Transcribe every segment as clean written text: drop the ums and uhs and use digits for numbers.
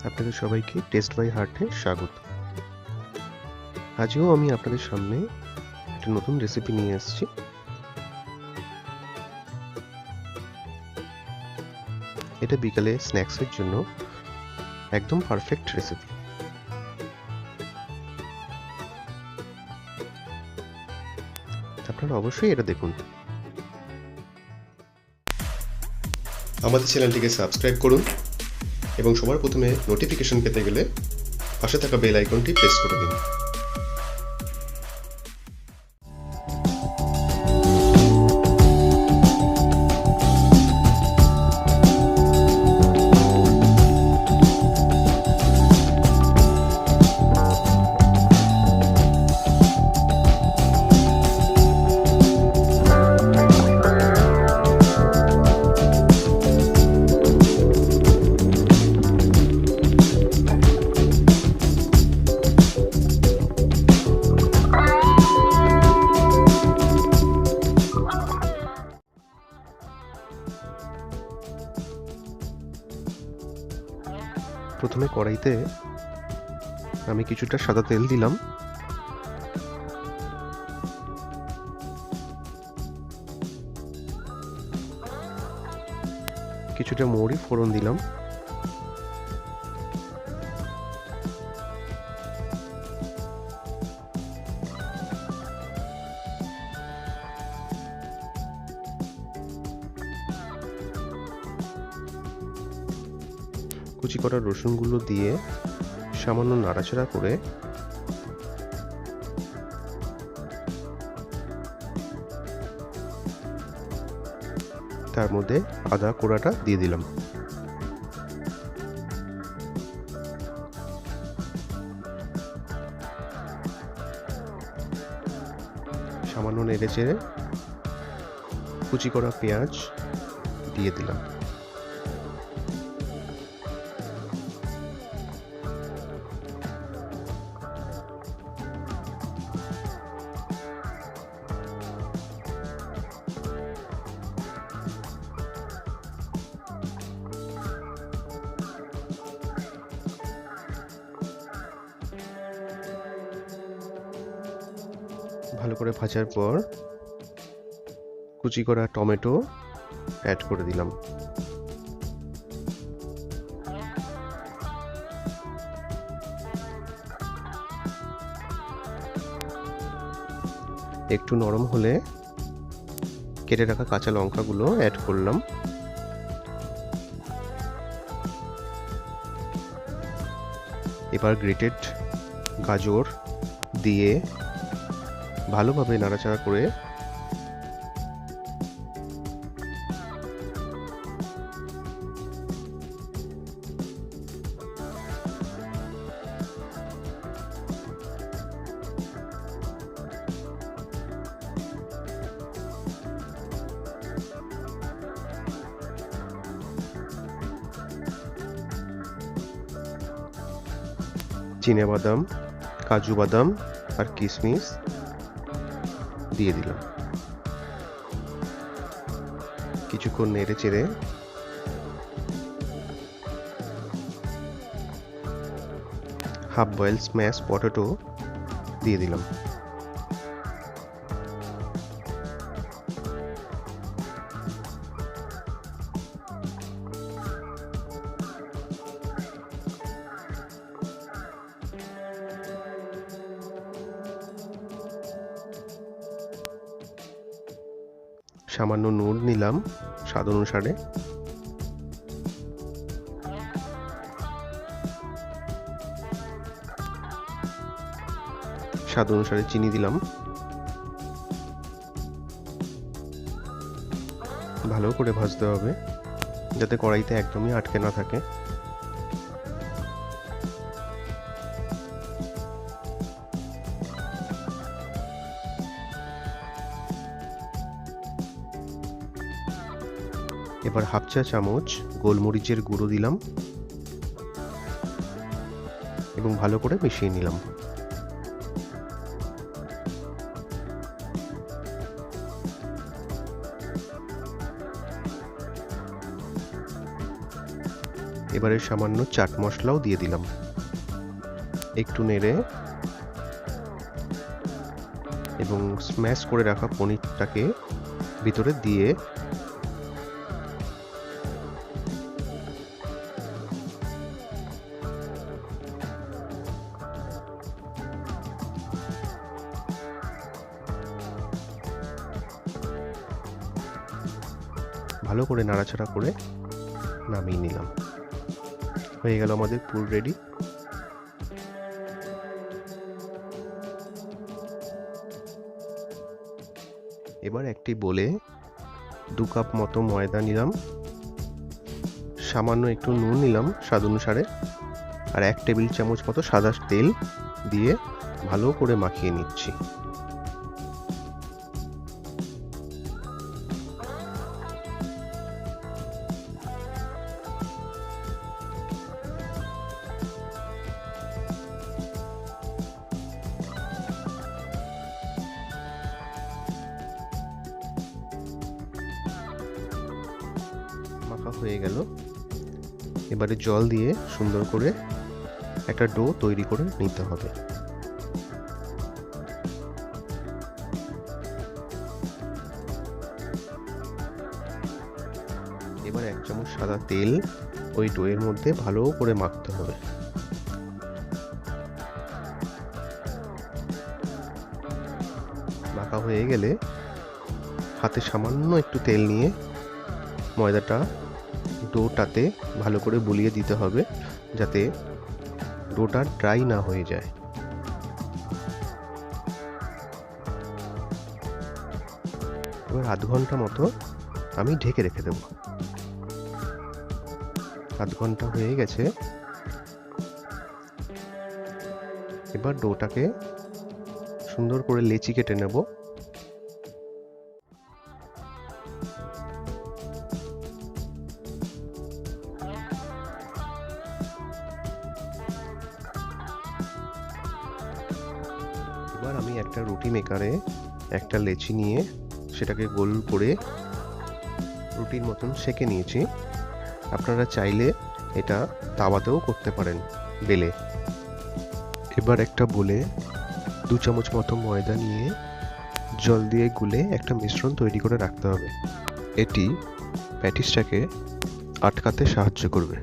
আপনাদের সবাইকে test by হার্টে স্বাগত। আজও আমি আপনাদের সামনে একটা নতুন রেসিপি নিয়ে এসেছি। এটা বিকালে স্ন্যাক্সের জন্য একদম পারফেক্ট রেসিপি। আপনারা অবশ্যই এটা দেখুন। আমাদের চ্যানেলটিকে সাবস্ক্রাইব করুন এবং সবার প্রথমে নোটিফিকেশন পেতে গেলে পাশে থাকা বেল আইকনটি প্রেস করে দিন। প্রথমে কড়াইতে আমি কিছুটা সাদা তেল দিলাম, কিছুটা মৌরি ফোড়ন দিলাম, কুচি করা রসুনগুলো দিয়ে সামান্য নাড়াচাড়া করে তার মধ্যে আদা কোড়াটা দিয়ে দিলাম। সামান্য নেড়ে চেড়ে কুচি করা পেঁয়াজ দিয়ে দিলাম। ভালো করে ভাজার পর কুচি করা টমেটো অ্যাড করে দিলাম। একটু নরম হলে কেটে রাখা কাঁচা লঙ্কাগুলো অ্যাড করলাম। এবার গ্রেটেড গাজর দিয়ে ভালোভাবে নাড়াচাড়া করে চিনেবাদাম, কাজু বাদাম আর কিশমিশ দিয়ে দিলাম। কিছুক্ষণ নেড়ে চেড়ে হাফ বয়েল স্ম্যাশ পটেটো দিয়ে দিলাম। সামান্য নুন নিলাম স্বাদ অনুসারে। স্বাদ অনুসারে চিনি দিলাম। ভালো করে ভাজতে হবে যাতে কড়াইতে একদমই আটকে না থাকে। এবার হাফ চা চামচ গোলমরিচের গুঁড়ো দিলাম এবং ভালো করে মিশিয়ে নিলাম। এবারে সামান্য চাট মশলাও দিয়ে দিলাম। একটু নেড়ে এবং স্ম্যাশ করে রাখা পনিরটাকে ভিতরে দিয়ে ভালো করে নাড়াচাড়া করে নামিয়ে নিলাম। হয়ে গেল আমাদের পুর রেডি। এবার একটি বোলে 2 কাপ মতো ময়দা নিলাম, সামান্য একটু নুন নিলাম স্বাদ অনুসারে, আর 1 টেবিল চামচ মতো সাদা তেল দিয়ে ভালো করে মাখিয়ে নিচ্ছি। মাখা হয়ে গেল। এবারে জল দিয়ে সুন্দর করে একটা ডো তৈরি করে নিতে হবে। এবার 1 চামচ সাদা তেল ওই ডোয়ের মধ্যে ভালো করে মাখতে হবে। মাখা হয়ে গেলে হাতে সামান্য একটু তেল নিয়ে ময়দাটা ডোটাতে ভালো করে বুলিয়ে দিতে হবে, যাতে ডোটা ড্রাই না হয়ে যায়। এবার আধ ঘন্টা মতো আমি ঢেকে রেখে দেব। আধ ঘন্টা হয়ে গেছে। এবার ডোটাকে সুন্দর করে লেচি কেটে নেব। এবার আমি একটা রুটি মেকারে একটা লেচি নিয়ে সেটাকে গোল করে রুটির মতন সেঁকে নিয়েছি। আপনারা চাইলে এটা তাওয়াতেও করতে পারেন বেলে। এবার একটা বোলে 2 চামচ মতো ময়দা নিয়ে জল দিয়ে গুলে একটা মিশ্রণ তৈরি করে রাখতে হবে। এটি প্যাটিসটাকে আটকাতে সাহায্য করবে।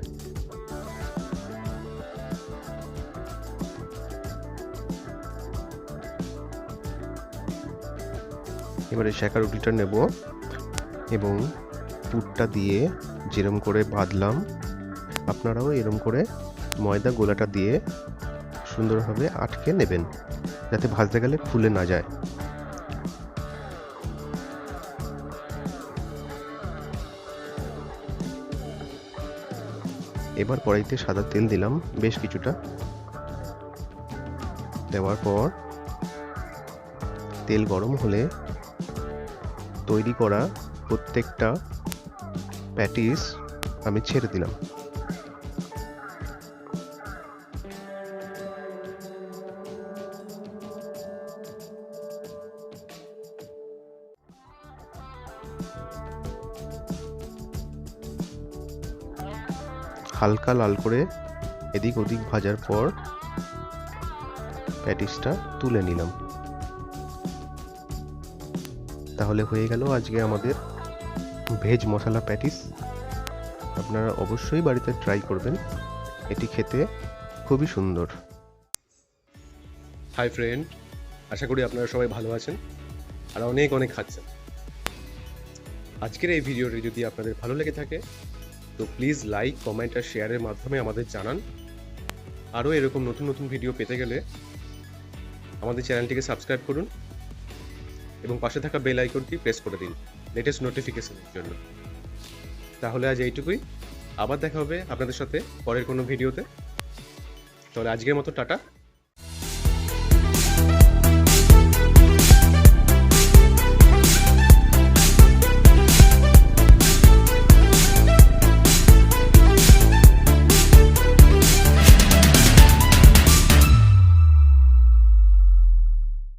এবারে সেঁকা রুটিটা নেব এবং পুরটা দিয়ে যেরম করে বাঁধলাম, আপনারাও এরম করে ময়দা গোলাটা দিয়ে সুন্দরভাবে আটকে নেবেন, যাতে ভাজতে গেলে ফুলে না যায়। এবার কড়াইতে সাদা তেল দিলাম বেশ কিছুটা। দেওয়ার পর তেল গরম হলে তৈরি করা প্রত্যেকটা প্যাটিস আমি ছেড়ে দিলাম। হালকা লাল করে এদিক ওদিক ভাজার পর প্যাটিসটা তুলে নিলাম। তাহলে হয়ে গেল আজকে আমাদের ভেজ মশলা প্যাটিস। আপনারা অবশ্যই বাড়িতে ট্রাই করবেন, এটি খেতে খুবই সুন্দর। হাই ফ্রেন্ড, আশা করি আপনারা সবাই ভালো আছেন আর অনেক অনেক খাচ্ছেন। আজকের এই ভিডিওটি যদি আপনাদের ভালো লেগে থাকে তো প্লিজ লাইক, কমেন্ট আর শেয়ারের মাধ্যমে আমাদের জানান। আরও এরকম নতুন নতুন ভিডিও পেতে গেলে আমাদের চ্যানেলটিকে সাবস্ক্রাইব করুন এবং পাশে থাকা বেল আইকনটি প্রেস করে দিন লেটেস্ট নোটিফিকেশনের জন্য। তাহলে আজ এইটুকুই, আবার দেখা হবে আপনাদের সাথে পরের কোনো ভিডিওতে। তাহলে আজকের মতো টাটা।